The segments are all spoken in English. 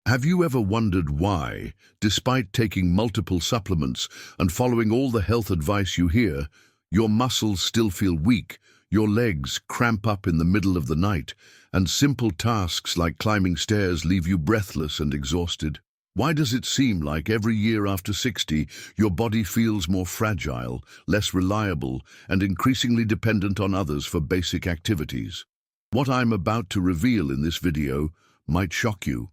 Have you ever wondered why, despite taking multiple supplements and following all the health advice you hear, your muscles still feel weak, your legs cramp up in the middle of the night, and simple tasks like climbing stairs leave you breathless and exhausted? Why does it seem like every year after 60, your body feels more fragile, less reliable, and increasingly dependent on others for basic activities? What I'm about to reveal in this video might shock you.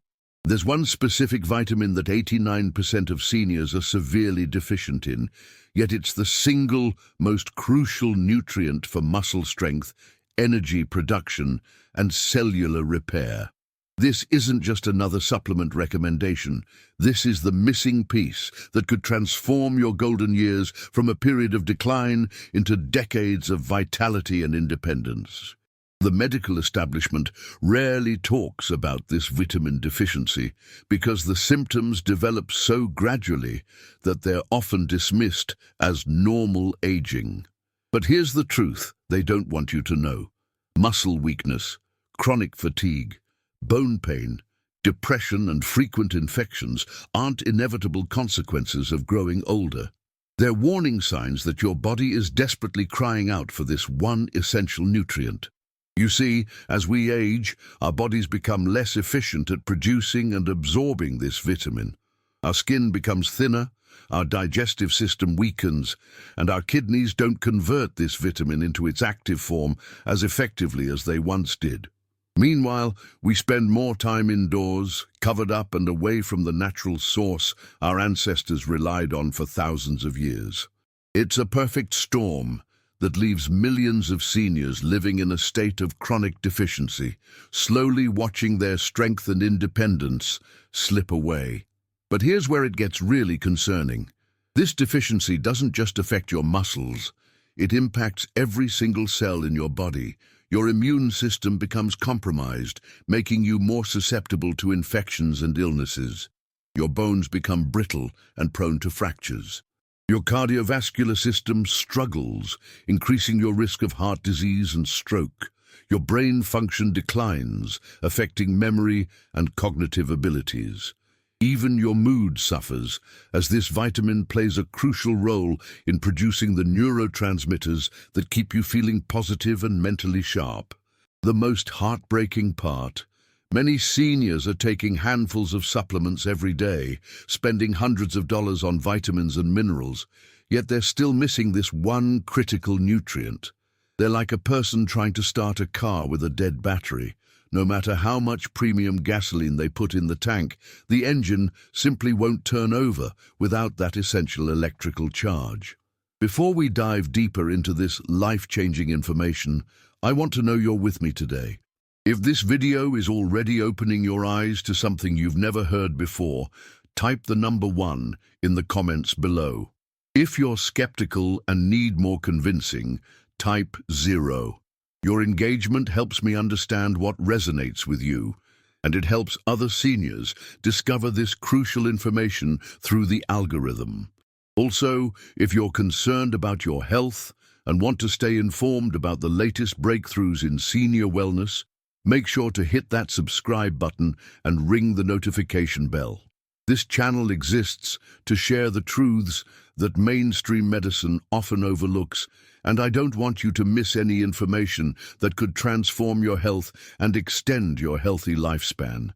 There's one specific vitamin that 89% of seniors are severely deficient in, yet it's the single most crucial nutrient for muscle strength, energy production, and cellular repair. This isn't just another supplement recommendation. This is the missing piece that could transform your golden years from a period of decline into decades of vitality and independence. The medical establishment rarely talks about this vitamin deficiency because the symptoms develop so gradually that they're often dismissed as normal aging. But here's the truth they don't want you to know. Muscle weakness, chronic fatigue, bone pain, depression, and frequent infections aren't inevitable consequences of growing older. They're warning signs that your body is desperately crying out for this one essential nutrient. You see, as we age, our bodies become less efficient at producing and absorbing this vitamin. Our skin becomes thinner, our digestive system weakens, and our kidneys don't convert this vitamin into its active form as effectively as they once did. Meanwhile, we spend more time indoors, covered up and away from the natural source our ancestors relied on for thousands of years. It's a perfect storm that leaves millions of seniors living in a state of chronic deficiency, slowly watching their strength and independence slip away. But here's where it gets really concerning. This deficiency doesn't just affect your muscles, it impacts every single cell in your body. Your immune system becomes compromised, making you more susceptible to infections and illnesses. Your bones become brittle and prone to fractures. Your cardiovascular system struggles, increasing your risk of heart disease and stroke. Your brain function declines, affecting memory and cognitive abilities. Even your mood suffers, as this vitamin plays a crucial role in producing the neurotransmitters that keep you feeling positive and mentally sharp. The most heartbreaking part: many seniors are taking handfuls of supplements every day, spending hundreds of dollars on vitamins and minerals, yet they're still missing this one critical nutrient. They're like a person trying to start a car with a dead battery. No matter how much premium gasoline they put in the tank, the engine simply won't turn over without that essential electrical charge. Before we dive deeper into this life-changing information, I want to know you're with me today. If this video is already opening your eyes to something you've never heard before, type the number 1 in the comments below. If you're skeptical and need more convincing, type 0. Your engagement helps me understand what resonates with you, and it helps other seniors discover this crucial information through the algorithm. Also, if you're concerned about your health and want to stay informed about the latest breakthroughs in senior wellness, make sure to hit that subscribe button and ring the notification bell. This channel exists to share the truths that mainstream medicine often overlooks, and I don't want you to miss any information that could transform your health and extend your healthy lifespan.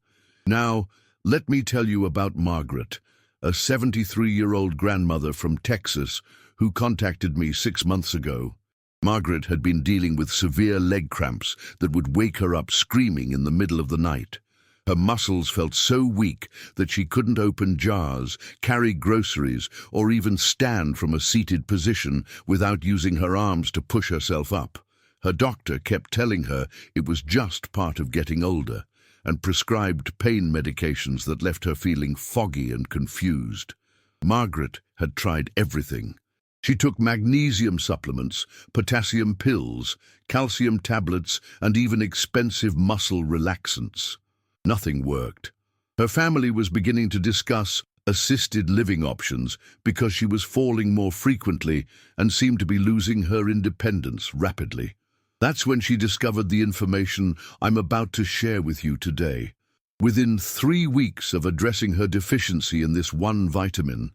Now, let me tell you about Margaret, a 73-year-old grandmother from Texas who contacted me 6 months ago. Margaret had been dealing with severe leg cramps that would wake her up screaming in the middle of the night. Her muscles felt so weak that she couldn't open jars, carry groceries, or even stand from a seated position without using her arms to push herself up. Her doctor kept telling her it was just part of getting older, and prescribed pain medications that left her feeling foggy and confused. Margaret had tried everything. She took magnesium supplements, potassium pills, calcium tablets, and even expensive muscle relaxants. Nothing worked. Her family was beginning to discuss assisted living options because she was falling more frequently and seemed to be losing her independence rapidly. That's when she discovered the information I'm about to share with you today. Within 3 weeks of addressing her deficiency in this one vitamin,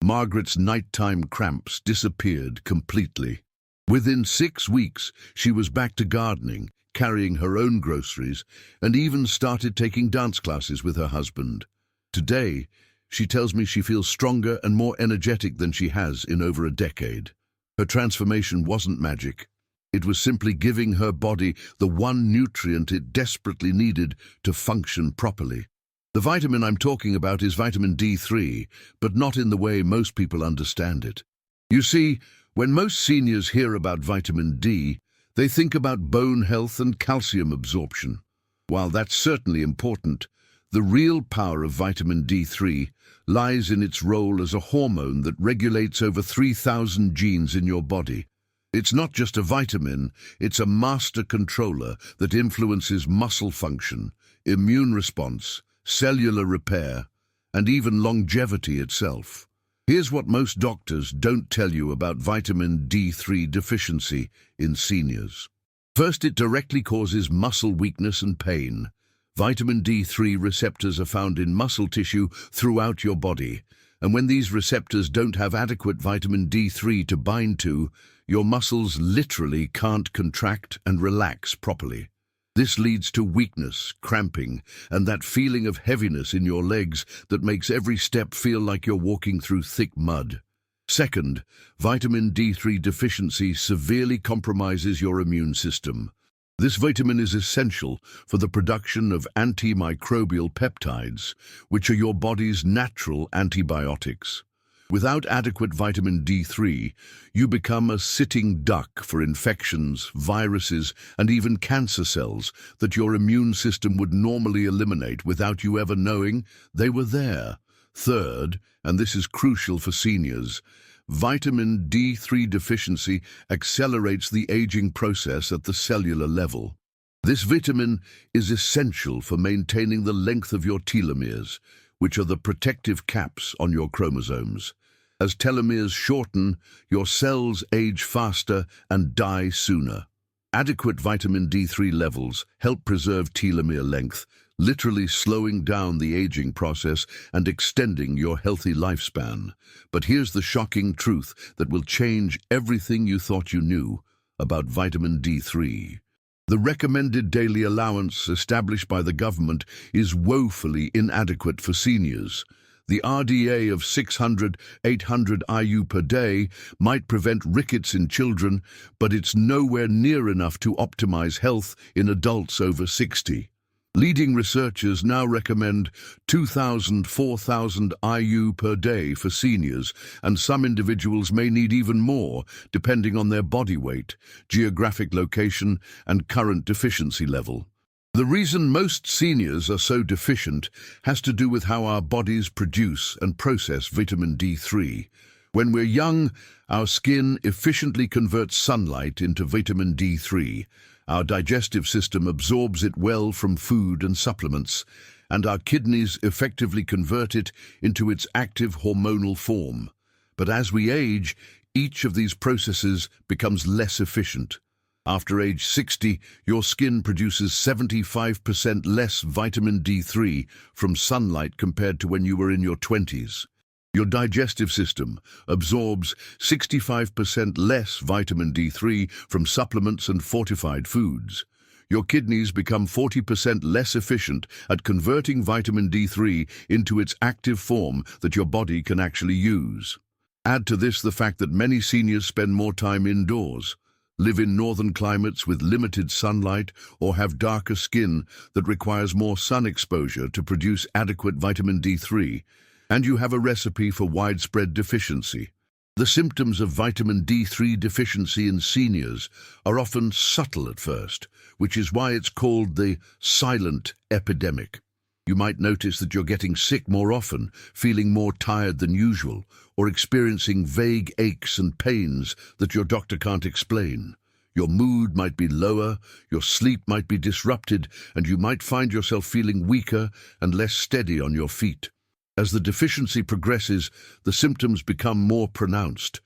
Margaret's nighttime cramps disappeared completely. Within 6 weeks, she was back to gardening, carrying her own groceries, and even started taking dance classes with her husband. Today, she tells me she feels stronger and more energetic than she has in over a decade. Her transformation wasn't magic. It was simply giving her body the one nutrient it desperately needed to function properly. The vitamin I'm talking about is vitamin D3, but not in the way most people understand it. You see, when most seniors hear about vitamin D, they think about bone health and calcium absorption. While that's certainly important, the real power of vitamin D3 lies in its role as a hormone that regulates over 3,000 genes in your body. It's not just a vitamin, it's a master controller that influences muscle function, immune response, cellular repair, and even longevity itself. Here's what most doctors don't tell you about vitamin D3 deficiency in seniors. First, it directly causes muscle weakness and pain. Vitamin D3 receptors are found in muscle tissue throughout your body, and when these receptors don't have adequate vitamin D3 to bind to, your muscles literally can't contract and relax properly. This leads to weakness, cramping, and that feeling of heaviness in your legs that makes every step feel like you're walking through thick mud. Second, vitamin D3 deficiency severely compromises your immune system. This vitamin is essential for the production of antimicrobial peptides, which are your body's natural antibiotics. Without adequate vitamin D3, you become a sitting duck for infections, viruses, and even cancer cells that your immune system would normally eliminate without you ever knowing they were there. Third, and this is crucial for seniors, vitamin D3 deficiency accelerates the aging process at the cellular level. This vitamin is essential for maintaining the length of your telomeres, which are the protective caps on your chromosomes. As telomeres shorten, your cells age faster and die sooner. Adequate vitamin D3 levels help preserve telomere length, literally slowing down the aging process and extending your healthy lifespan. But here's the shocking truth that will change everything you thought you knew about vitamin D3. The recommended daily allowance established by the government is woefully inadequate for seniors. The RDA of 600-800 IU per day might prevent rickets in children, but it's nowhere near enough to optimize health in adults over 60. Leading researchers now recommend 2,000-4,000 IU per day for seniors, and some individuals may need even more, depending on their body weight, geographic location, and current deficiency level. The reason most seniors are so deficient has to do with how our bodies produce and process vitamin D3. When we're young, our skin efficiently converts sunlight into vitamin D3. Our digestive system absorbs it well from food and supplements, and our kidneys effectively convert it into its active hormonal form. But as we age, each of these processes becomes less efficient. After age 60, your skin produces 75% less vitamin D3 from sunlight compared to when you were in your 20s. Your digestive system absorbs 65% less vitamin D3 from supplements and fortified foods. Your kidneys become 40% less efficient at converting vitamin D3 into its active form that your body can actually use. Add to this the fact that many seniors spend more time indoors, live in northern climates with limited sunlight, or have darker skin that requires more sun exposure to produce adequate vitamin D3, and you have a recipe for widespread deficiency. The symptoms of vitamin D3 deficiency in seniors are often subtle at first, which is why it's called the silent epidemic. You might notice that you're getting sick more often, feeling more tired than usual, or experiencing vague aches and pains that your doctor can't explain. Your mood might be lower, your sleep might be disrupted, and you might find yourself feeling weaker and less steady on your feet. As the deficiency progresses, the symptoms become more pronounced.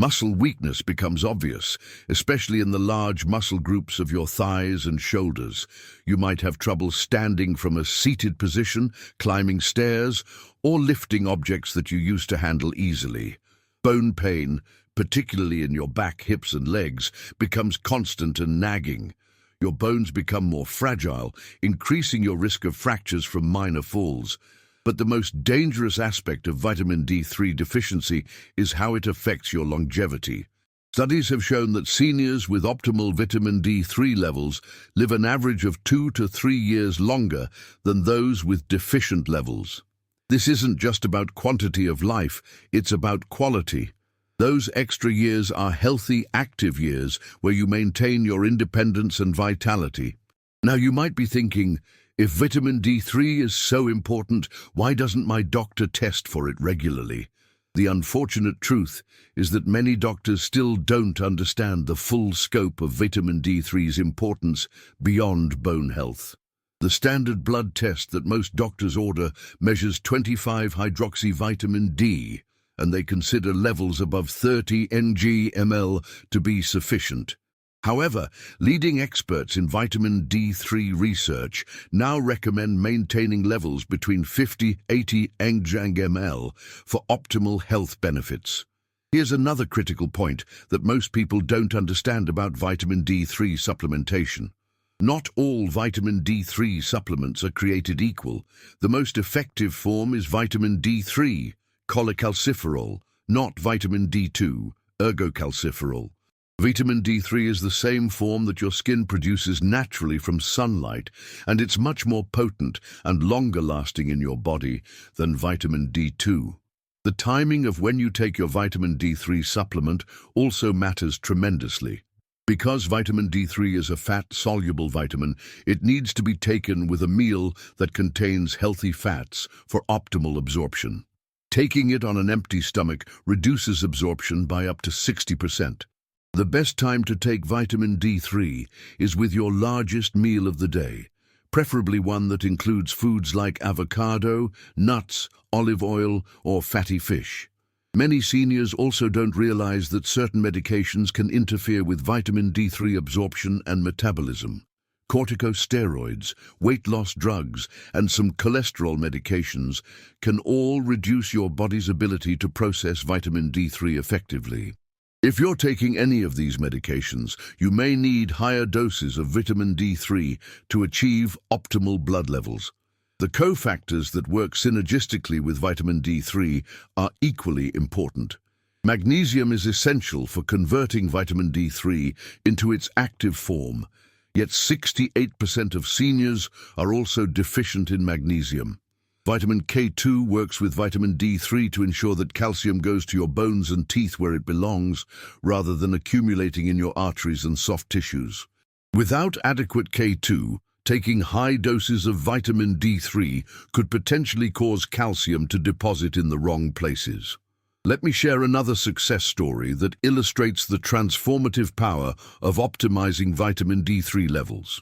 Muscle weakness becomes obvious, especially in the large muscle groups of your thighs and shoulders. You might have trouble standing from a seated position, climbing stairs, or lifting objects that you used to handle easily. Bone pain, particularly in your back, hips, and legs, becomes constant and nagging. Your bones become more fragile, increasing your risk of fractures from minor falls. But the most dangerous aspect of vitamin D3 deficiency is how it affects your longevity. Studies have shown that seniors with optimal vitamin D3 levels live an average of 2 to 3 years longer than those with deficient levels. This isn't just about quantity of life, it's about quality. Those extra years are healthy, active years where you maintain your independence and vitality. Now you might be thinking, if vitamin D3 is so important, why doesn't my doctor test for it regularly? The unfortunate truth is that many doctors still don't understand the full scope of vitamin D3's importance beyond bone health. The standard blood test that most doctors order measures 25-hydroxyvitamin D, and they consider levels above 30 ng/ml to be sufficient. However, leading experts in vitamin D3 research now recommend maintaining levels between 50–80 ng/ml for optimal health benefits. Here's another critical point that most people don't understand about vitamin D3 supplementation. Not all vitamin D3 supplements are created equal. The most effective form is vitamin D3, cholecalciferol, not vitamin D2, ergocalciferol. Vitamin D3 is the same form that your skin produces naturally from sunlight, and it's much more potent and longer-lasting in your body than vitamin D2. The timing of when you take your vitamin D3 supplement also matters tremendously. Because vitamin D3 is a fat-soluble vitamin, it needs to be taken with a meal that contains healthy fats for optimal absorption. Taking it on an empty stomach reduces absorption by up to 60%. The best time to take vitamin D3 is with your largest meal of the day, preferably one that includes foods like avocado, nuts, olive oil, or fatty fish. Many seniors also don't realize that certain medications can interfere with vitamin D3 absorption and metabolism. Corticosteroids, weight loss drugs, and some cholesterol medications can all reduce your body's ability to process vitamin D3 effectively. If you're taking any of these medications, you may need higher doses of vitamin D3 to achieve optimal blood levels. The cofactors that work synergistically with vitamin D3 are equally important. Magnesium is essential for converting vitamin D3 into its active form, yet 68% of seniors are also deficient in magnesium. Vitamin K2 works with vitamin D3 to ensure that calcium goes to your bones and teeth where it belongs, rather than accumulating in your arteries and soft tissues. Without adequate K2, taking high doses of vitamin D3 could potentially cause calcium to deposit in the wrong places. Let me share another success story that illustrates the transformative power of optimizing vitamin D3 levels.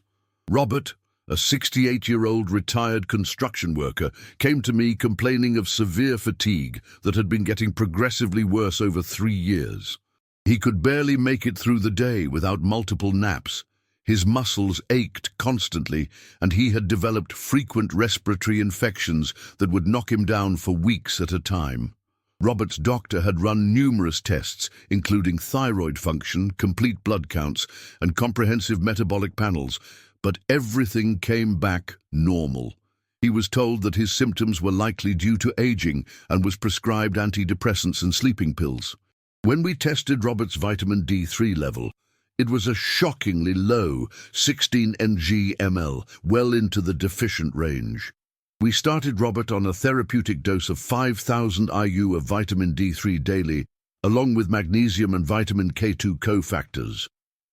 Robert, a 68-year-old retired construction worker, came to me complaining of severe fatigue that had been getting progressively worse over 3 years. He could barely make it through the day without multiple naps. His muscles ached constantly, and he had developed frequent respiratory infections that would knock him down for weeks at a time. Robert's doctor had run numerous tests, including thyroid function, complete blood counts, and comprehensive metabolic panels, but everything came back normal. He was told that his symptoms were likely due to aging and was prescribed antidepressants and sleeping pills. When we tested Robert's vitamin D3 level, it was a shockingly low 16 ng/ml, well into the deficient range. We started Robert on a therapeutic dose of 5,000 IU of vitamin D3 daily, along with magnesium and vitamin K2 cofactors.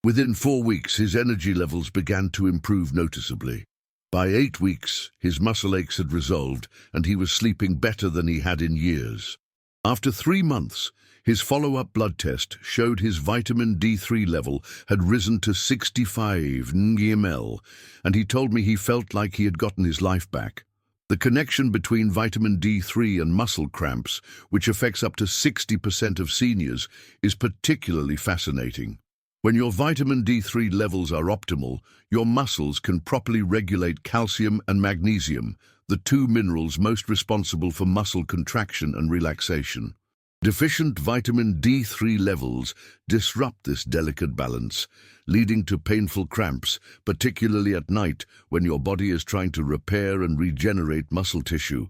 Within 4 weeks, his energy levels began to improve noticeably. By 8 weeks, his muscle aches had resolved, and he was sleeping better than he had in years. After 3 months, his follow-up blood test showed his vitamin D3 level had risen to 65 ng/ml, and he told me he felt like he had gotten his life back. The connection between vitamin D3 and muscle cramps, which affects up to 60% of seniors, is particularly fascinating. When your vitamin D3 levels are optimal, your muscles can properly regulate calcium and magnesium, the two minerals most responsible for muscle contraction and relaxation. Deficient vitamin D3 levels disrupt this delicate balance, leading to painful cramps, particularly at night when your body is trying to repair and regenerate muscle tissue.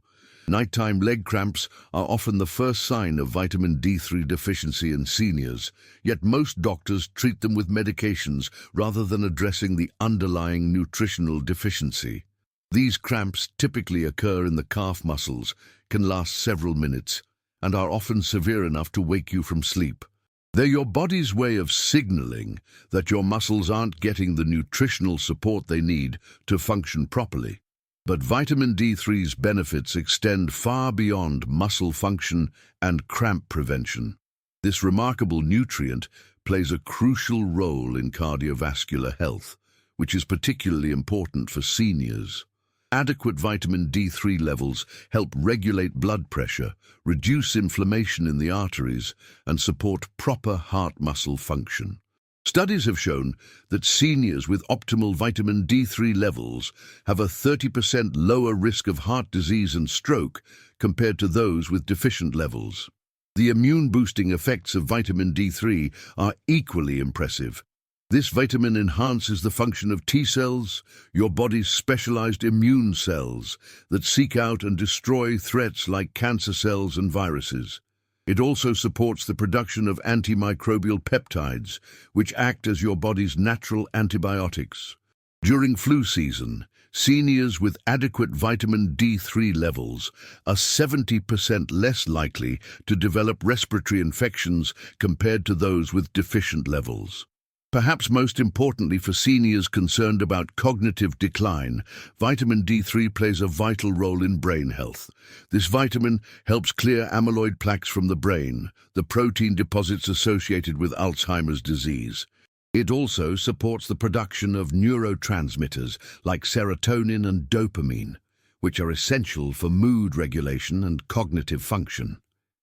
Nighttime leg cramps are often the first sign of vitamin D3 deficiency in seniors, yet most doctors treat them with medications rather than addressing the underlying nutritional deficiency. These cramps typically occur in the calf muscles, can last several minutes, and are often severe enough to wake you from sleep. They're your body's way of signaling that your muscles aren't getting the nutritional support they need to function properly. But vitamin D3's benefits extend far beyond muscle function and cramp prevention. This remarkable nutrient plays a crucial role in cardiovascular health, which is particularly important for seniors. Adequate vitamin D3 levels help regulate blood pressure, reduce inflammation in the arteries, and support proper heart muscle function. Studies have shown that seniors with optimal vitamin D3 levels have a 30% lower risk of heart disease and stroke compared to those with deficient levels. The immune-boosting effects of vitamin D3 are equally impressive. This vitamin enhances the function of T cells, your body's specialized immune cells that seek out and destroy threats like cancer cells and viruses. It also supports the production of antimicrobial peptides, which act as your body's natural antibiotics. During flu season, seniors with adequate vitamin D3 levels are 70% less likely to develop respiratory infections compared to those with deficient levels. Perhaps most importantly for seniors concerned about cognitive decline, vitamin D3 plays a vital role in brain health. This vitamin helps clear amyloid plaques from the brain, the protein deposits associated with Alzheimer's disease. It also supports the production of neurotransmitters like serotonin and dopamine, which are essential for mood regulation and cognitive function.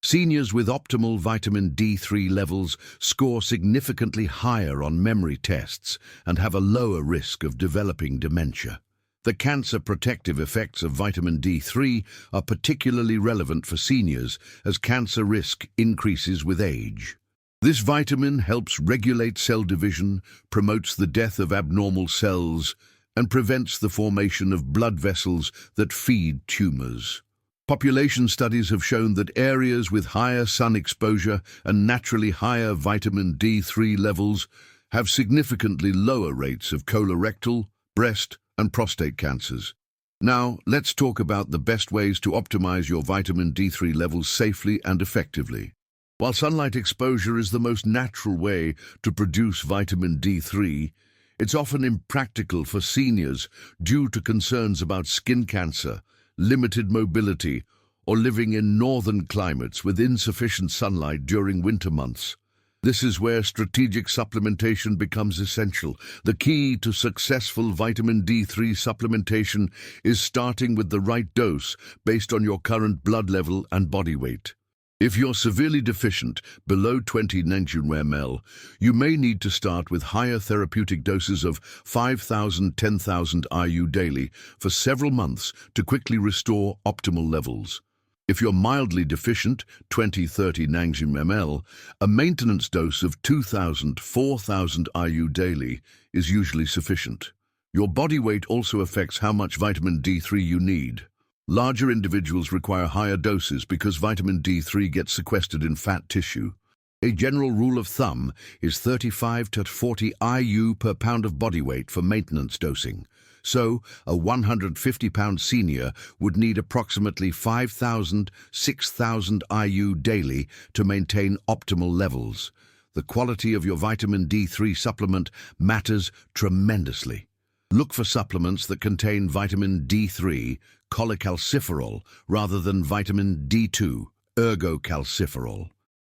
Seniors with optimal vitamin D3 levels score significantly higher on memory tests and have a lower risk of developing dementia. The cancer protective effects of vitamin D3 are particularly relevant for seniors as cancer risk increases with age. This vitamin helps regulate cell division, promotes the death of abnormal cells, and prevents the formation of blood vessels that feed tumors. Population studies have shown that areas with higher sun exposure and naturally higher vitamin D3 levels have significantly lower rates of colorectal, breast, and prostate cancers. Now, let's talk about the best ways to optimize your vitamin D3 levels safely and effectively. While sunlight exposure is the most natural way to produce vitamin D3, it's often impractical for seniors due to concerns about skin cancer, limited mobility, or living in northern climates with insufficient sunlight during winter months. This is where strategic supplementation becomes essential. The key to successful vitamin D3 supplementation is starting with the right dose based on your current blood level and body weight. If you're severely deficient, below 20 mg/ml, you may need to start with higher therapeutic doses of 5,000, 10,000 IU daily for several months to quickly restore optimal levels. If you're mildly deficient, 20-30 mg/ml, a maintenance dose of 2,000, 4,000 IU daily is usually sufficient. Your body weight also affects how much vitamin D3 you need. Larger individuals require higher doses because vitamin D3 gets sequestered in fat tissue. A general rule of thumb is 35 to 40 IU per pound of body weight for maintenance dosing. So, a 150-pound senior would need approximately 5,000, 6,000 IU daily to maintain optimal levels. The quality of your vitamin D3 supplement matters tremendously. Look for supplements that contain vitamin D3, cholecalciferol, rather than vitamin D2, ergocalciferol.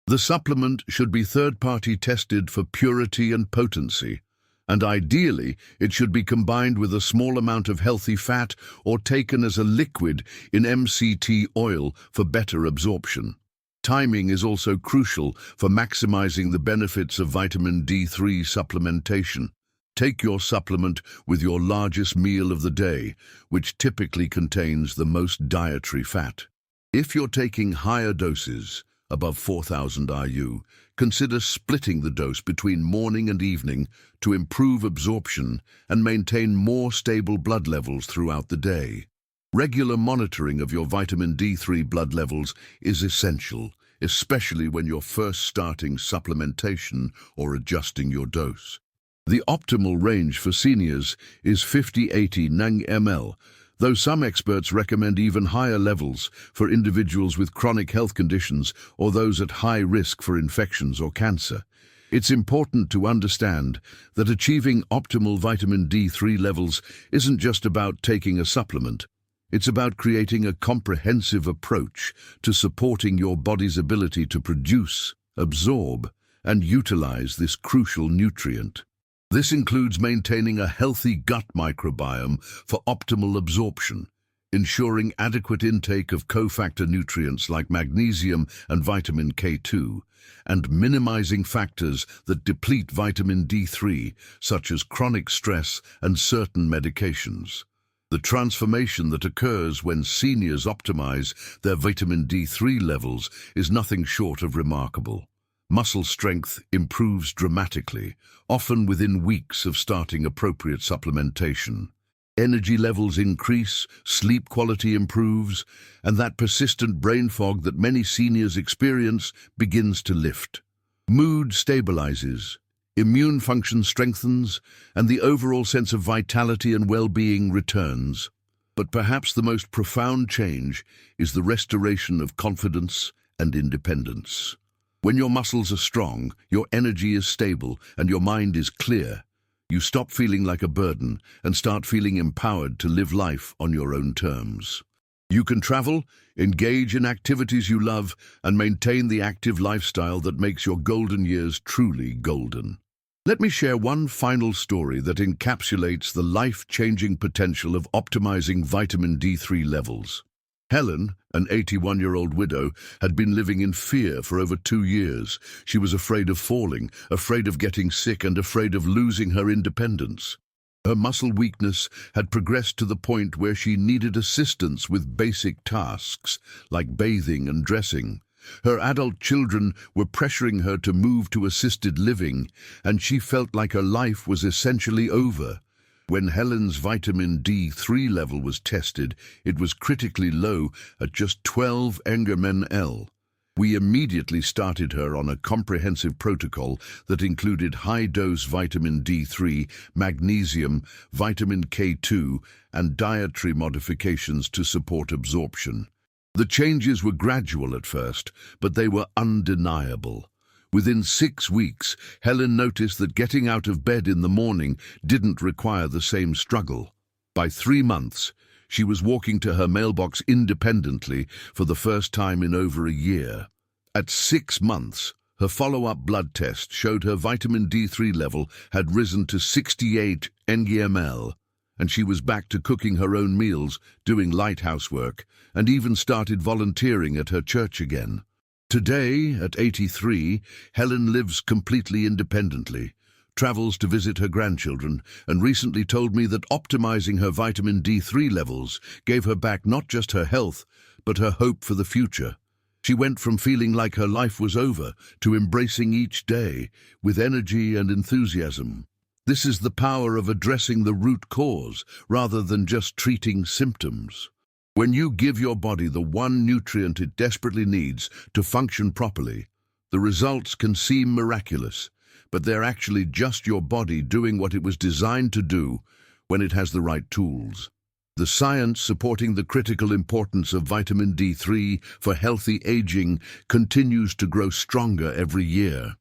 The supplement should be third-party tested for purity and potency. And ideally, it should be combined with a small amount of healthy fat or taken as a liquid in MCT oil for better absorption. Timing is also crucial for maximizing the benefits of vitamin D3 supplementation. Take your supplement with your largest meal of the day, which typically contains the most dietary fat. If you're taking higher doses, above 4,000 IU, consider splitting the dose between morning and evening to improve absorption and maintain more stable blood levels throughout the day. Regular monitoring of your vitamin D3 blood levels is essential, especially when you're first starting supplementation or adjusting your dose. The optimal range for seniors is 50-80 ng/ml, though some experts recommend even higher levels for individuals with chronic health conditions or those at high risk for infections or cancer. It's important to understand that achieving optimal vitamin D3 levels isn't just about taking a supplement. It's about creating a comprehensive approach to supporting your body's ability to produce, absorb, and utilize this crucial nutrient. This includes maintaining a healthy gut microbiome for optimal absorption, ensuring adequate intake of cofactor nutrients like magnesium and vitamin K2, and minimizing factors that deplete vitamin D3, such as chronic stress and certain medications. The transformation that occurs when seniors optimize their vitamin D3 levels is nothing short of remarkable. Muscle strength improves dramatically, often within weeks of starting appropriate supplementation. Energy levels increase, sleep quality improves, and that persistent brain fog that many seniors experience begins to lift. Mood stabilizes, immune function strengthens, and the overall sense of vitality and well-being returns. But perhaps the most profound change is the restoration of confidence and independence. When your muscles are strong, your energy is stable, and your mind is clear, you stop feeling like a burden and start feeling empowered to live life on your own terms. You can travel, engage in activities you love, and maintain the active lifestyle that makes your golden years truly golden. Let me share one final story that encapsulates the life-changing potential of optimizing vitamin D3 levels. Helen, an 81-year-old widow, had been living in fear for over 2 years. She was afraid of falling, afraid of getting sick, and afraid of losing her independence. Her muscle weakness had progressed to the point where she needed assistance with basic tasks, like bathing and dressing. Her adult children were pressuring her to move to assisted living, and she felt like her life was essentially over. When Helen's vitamin D3 level was tested, it was critically low at just 12 ng/ml. We immediately started her on a comprehensive protocol that included high-dose vitamin D3, magnesium, vitamin K2, and dietary modifications to support absorption. The changes were gradual at first, but they were undeniable. Within 6 weeks, Helen noticed that getting out of bed in the morning didn't require the same struggle. By 3 months, she was walking to her mailbox independently for the first time in over a year. At 6 months, her follow-up blood test showed her vitamin D3 level had risen to 68 ng/ml, and she was back to cooking her own meals, doing light housework, and even started volunteering at her church again. Today, at 83, Helen lives completely independently, travels to visit her grandchildren, and recently told me that optimizing her vitamin D3 levels gave her back not just her health, but her hope for the future. She went from feeling like her life was over to embracing each day with energy and enthusiasm. This is the power of addressing the root cause rather than just treating symptoms. When you give your body the one nutrient it desperately needs to function properly, the results can seem miraculous, but they're actually just your body doing what it was designed to do when it has the right tools. The science supporting the critical importance of vitamin D3 for healthy aging continues to grow stronger every year.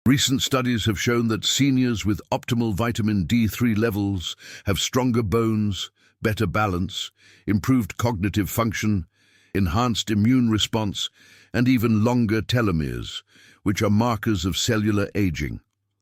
Recent studies have shown that seniors with optimal vitamin D3 levels have stronger bones, better balance, improved cognitive function, enhanced immune response, and even longer telomeres, which are markers of cellular aging.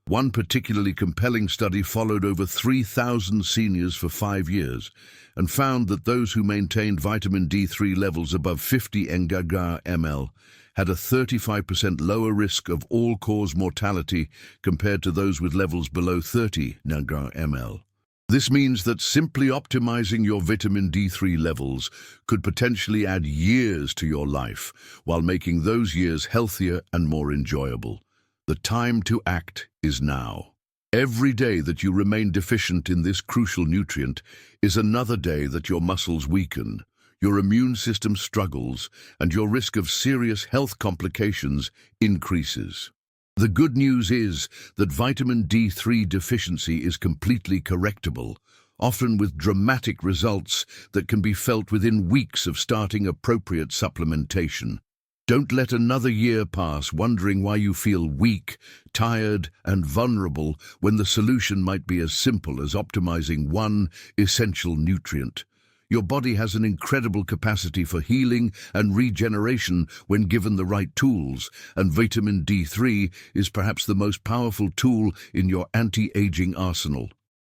One particularly compelling study followed over 3,000 seniors for 5 years and found that those who maintained vitamin D3 levels above 50 ng/ml had a 35% lower risk of all-cause mortality compared to those with levels below 30 ng/ml. This means that simply optimizing your vitamin D3 levels could potentially add years to your life while making those years healthier and more enjoyable. The time to act is now. Every day that you remain deficient in this crucial nutrient is another day that your muscles weaken, your immune system struggles, and your risk of serious health complications increases. The good news is that vitamin D3 deficiency is completely correctable, often with dramatic results that can be felt within weeks of starting appropriate supplementation. Don't let another year pass wondering why you feel weak, tired, and vulnerable when the solution might be as simple as optimizing one essential nutrient. Your body has an incredible capacity for healing and regeneration when given the right tools, and vitamin D3 is perhaps the most powerful tool in your anti-aging arsenal.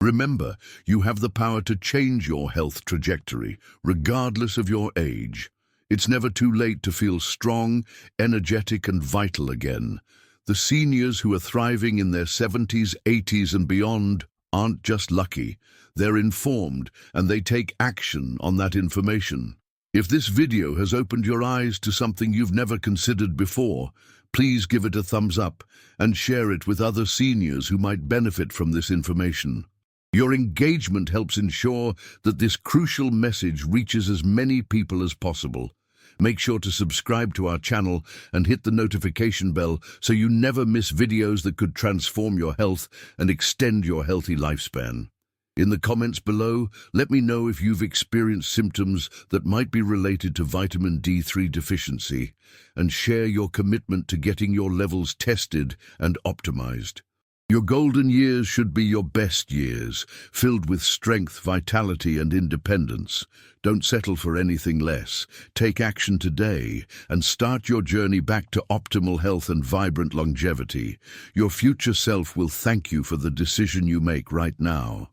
Remember, you have the power to change your health trajectory, regardless of your age. It's never too late to feel strong, energetic, and vital again. The seniors who are thriving in their 70s, 80s, and beyond aren't just lucky. They're informed, and they take action on that information. If this video has opened your eyes to something you've never considered before, please give it a thumbs up and share it with other seniors who might benefit from this information. Your engagement helps ensure that this crucial message reaches as many people as possible. Make sure to subscribe to our channel and hit the notification bell so you never miss videos that could transform your health and extend your healthy lifespan. In the comments below, let me know if you've experienced symptoms that might be related to vitamin D3 deficiency, and share your commitment to getting your levels tested and optimized. Your golden years should be your best years, filled with strength, vitality, and independence. Don't settle for anything less. Take action today and start your journey back to optimal health and vibrant longevity. Your future self will thank you for the decision you make right now.